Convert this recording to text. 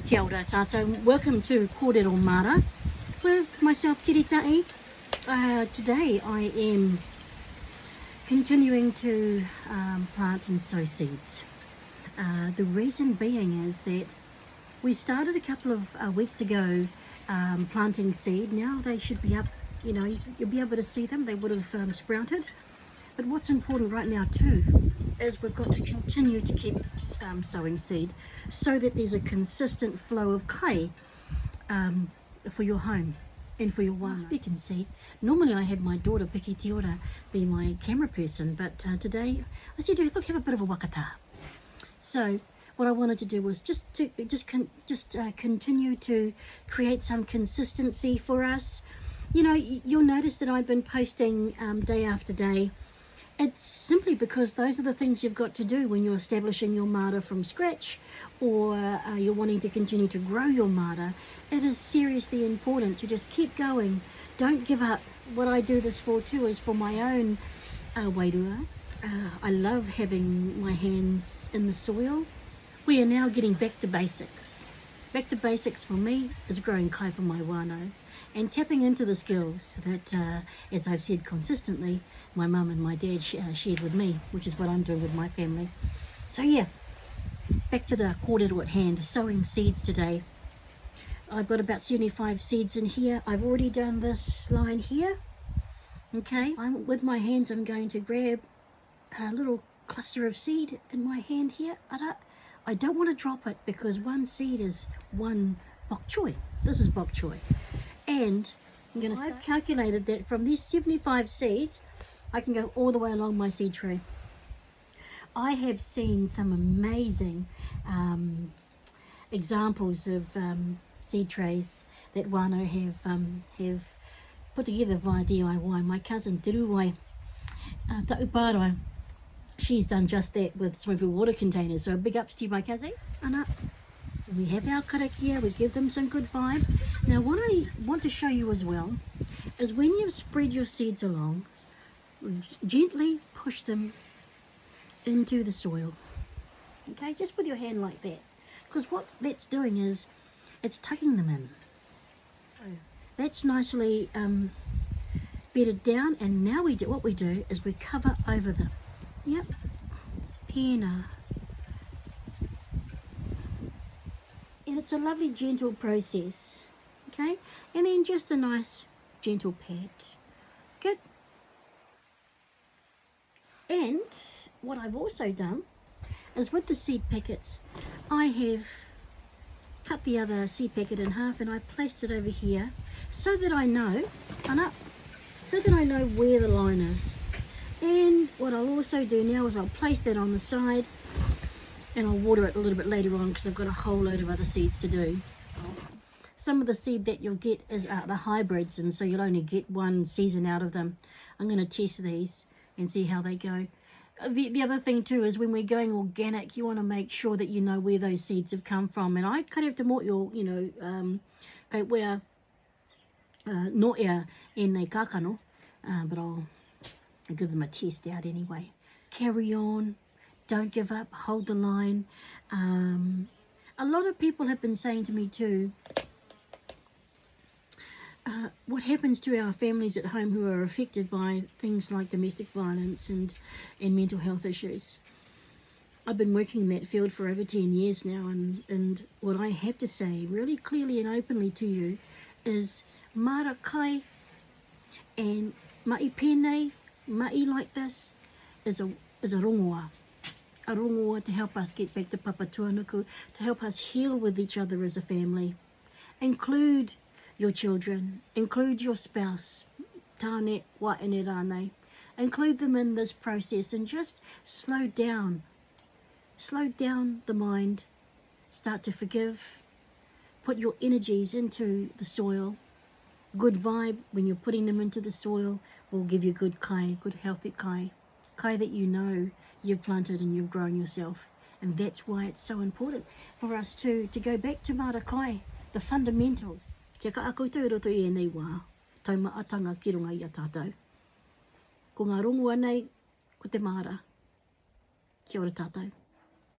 Kia ora tātou. Welcome to Kōrero Maara with myself, Kiritahi. Today I am continuing to plant and sow seeds. The reason being is that we started a couple of weeks ago planting seed. Now they should be up, you'll be able to see them. They would have sprouted. But what's important right now too is we've got to continue to keep sowing seed so that there's a consistent flow of kai for your home and for your wānau. You can see, normally I have my daughter Piki Tiora be my camera person, but today I said to her, look, have a bit of a wakata. So what I wanted to do was just continue to create some consistency for us. You'll notice that I've been posting day after day. It's simply because those are the things you've got to do when you're establishing your Maara from scratch, or you're wanting to continue to grow your Maara. It is seriously important to just keep going. Don't give up. What I do this for too is for my own wairua. I love having my hands in the soil. We are now getting back to basics. Back to basics for me is growing kai for my wānau and tapping into the skills that, as I've said consistently, my mum and my dad shared with me, which is what I'm doing with my family. So yeah, back to the kōrero at hand, sowing seeds today. I've got about 75 seeds in here. I've already done this line here. Okay, with my hands I'm going to grab a little cluster of seed in my hand here. I don't want to drop it because one seed is one bok choy. This is bok choy. And I've calculated that from these 75 seeds, I can go all the way along my seed tray. I have seen some amazing examples of seed trays that wānau have put together via DIY. My cousin Tiruwai Taupārai, she's done just that with some of her water containers. So big ups to you, my cousin. We have our karakia, we give them some good vibe. Now what I want to show you as well is when you've spread your seeds along, gently push them into the soil. Okay, just with your hand like that. Because what that's doing is it's tucking them in. That's nicely bedded down, and now what we do is we cover over them. Yep, pena. And it's a lovely gentle process, okay? And then just a nice gentle pat. Good. And what I've also done is with the seed packets, I have cut the other seed packet in half and I placed it over here so that I know, where the line is. And what I'll also do now is I'll place that on the side and I'll water it a little bit later on because I've got a whole load of other seeds to do. Some of the seed that you'll get is the hybrids, and so you'll only get one season out of them. I'm going to test these and see how they go. The other thing too is when we're going organic, you want to make sure that you know where those seeds have come from. And I kind of have to more where not in a kakano, but I'll give them a test out anyway. Carry on. Don't give up, hold the line. A lot of people have been saying to me too, what happens to our families at home who are affected by things like domestic violence and mental health issues. I've been working in that field for over 10 years now, and what I have to say really clearly and openly to you is Maara kai and mai pēnei, mai like this is a rongoa. A rongoa to help us get back to Papa Tuanuku, to help us heal with each other as a family. Include your children, include your spouse, tāne wa ene rānei. Include them in this process and just slow down the mind, start to forgive, put your energies into the soil. Good vibe when you're putting them into the soil will give you good kai, good healthy kai that you know you've planted and you've grown yourself. And that's why it's so important for us to go back to Maara kai, the fundamentals. Kia ka ako tau roto I nei wā, tau maatanga ki runga I a tātou. Ko ngā rongoa nei, ko te Maara. Kia ora tātou.